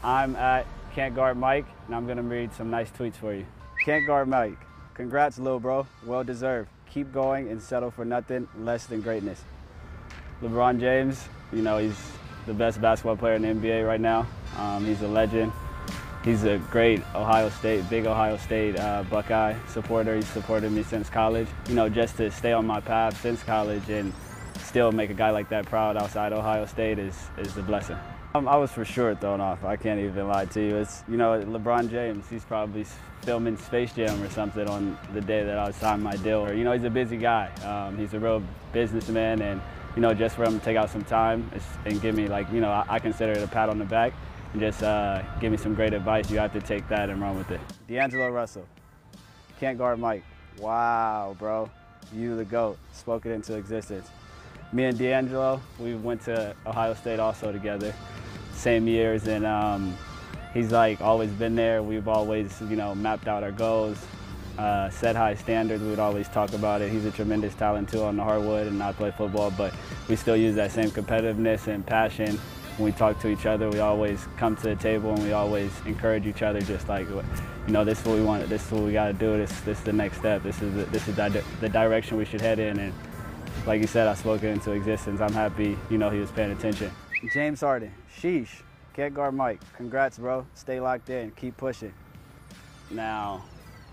I'm at Can't Guard Mike, and I'm gonna read some nice tweets for you. Can't Guard Mike, congrats, lil bro, well deserved. Keep going and settle for nothing less than greatness. LeBron James, you know, he's the best basketball player in the NBA right now. He's a legend. He's a great big Ohio State Buckeye supporter. He's supported me since college. You know, just to stay on my path since college and still make a guy like that proud outside Ohio State is a blessing. I was for sure thrown off. I can't even lie to you. It's, you know, LeBron James, he's probably filming Space Jam or something on the day that I signed my deal. You know, he's a busy guy. He's a real businessman, and, you know, just for him to take out some time and give me, like, you know, I consider it a pat on the back and just give me some great advice. You have to take that and run with it. D'Angelo Russell, Can't Guard Mike. Wow, bro. You the GOAT. Spoke it into existence. Me and D'Angelo, we went to Ohio State also together, same years, and he's like always been there. We've always, you know, mapped out our goals, set high standards. We would always talk about it. He's a tremendous talent too on the hardwood, and I play football, but we still use that same competitiveness and passion. When we talk to each other, we always come to the table and we always encourage each other, just like, you know, this is what we want, this is what we got to do, this is the next step, this is the direction we should head in. And like you said, I spoke it into existence. I'm happy, you know, he was paying attention. James Harden, sheesh, Can't Guard Mike. Congrats, bro. Stay locked in, keep pushing. Now,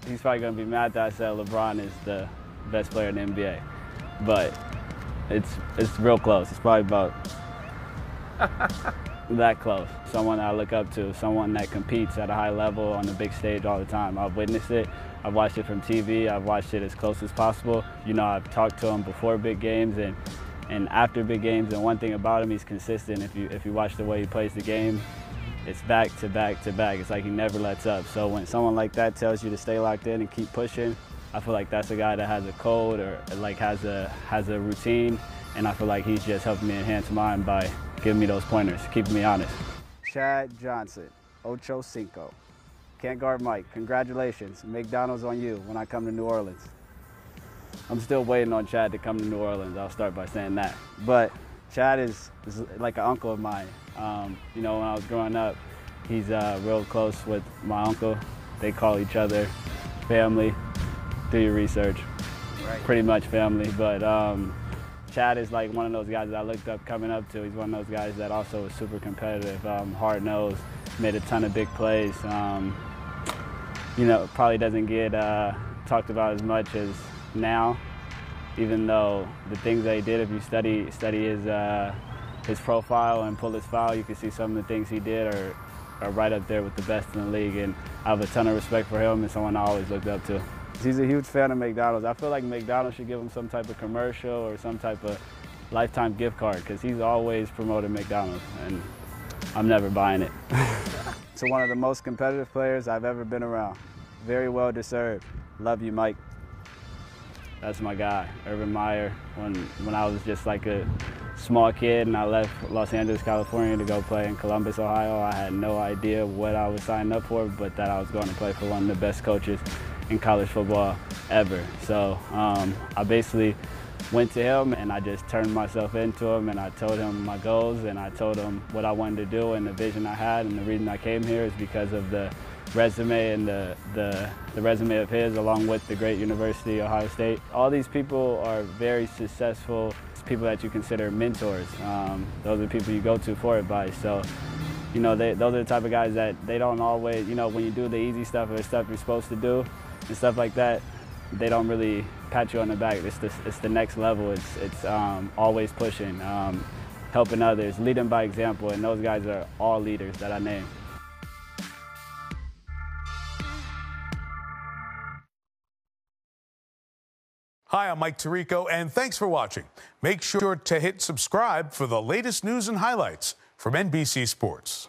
he's probably going to be mad that I said LeBron is the best player in the NBA, but it's real close. It's probably about that close. Someone I look up to, someone that competes at a high level on the big stage all the time. I've witnessed it. I've watched it from TV. I've watched it as close as possible. You know, I've talked to him before big games and after big games, and one thing about him, he's consistent. If you watch the way he plays the game, it's back to back to back. It's like he never lets up. So when someone like that tells you to stay locked in and keep pushing, I feel like that's a guy that has a code or like has a routine, and I feel like he's just helping me enhance mine by giving me those pointers, keeping me honest. Chad Johnson, Ocho Cinco. Can't Guard Mike, congratulations. McDonald's on you when I come to New Orleans. I'm still waiting on Chad to come to New Orleans. I'll start by saying that. But Chad is like an uncle of mine. You know, when I was growing up, he's real close with my uncle. They call each other family. Do your research. Right. Pretty much family. But Chad is like one of those guys that I looked up coming up to. He's one of those guys that also is super competitive, hard-nosed, made a ton of big plays. You know, probably doesn't get talked about as much as now, even though the things that he did, if you study his profile and pull his file, you can see some of the things he did are right up there with the best in the league, and I have a ton of respect for him and someone I always looked up to. He's a huge fan of McDonald's. I feel like McDonald's should give him some type of commercial or some type of lifetime gift card, because he's always promoted McDonald's, and I'm never buying it. To one of the most competitive players I've ever been around. Very well deserved. Love you, Mike. That's my guy, Urban Meyer. When I was just like a small kid and I left Los Angeles, California to go play in Columbus, Ohio, I had no idea what I was signing up for, but that I was going to play for one of the best coaches in college football ever. So I basically went to him and I just turned myself into him, and I told him my goals and I told him what I wanted to do and the vision I had, and the reason I came here is because of the resume and the resume of his, along with the great University of Ohio State. All these people are very successful people that you consider mentors. Those are the people you go to for advice. So, you know, those are the type of guys that they don't always, you know, when you do the easy stuff or the stuff you're supposed to do and stuff like that, they don't really pat you on the back. It's the next level. It's always pushing, helping others, leading by example, and those guys are all leaders that I named. Hi, I'm Mike Tirico, and thanks for watching. Make sure to hit subscribe for the latest news and highlights from NBC Sports.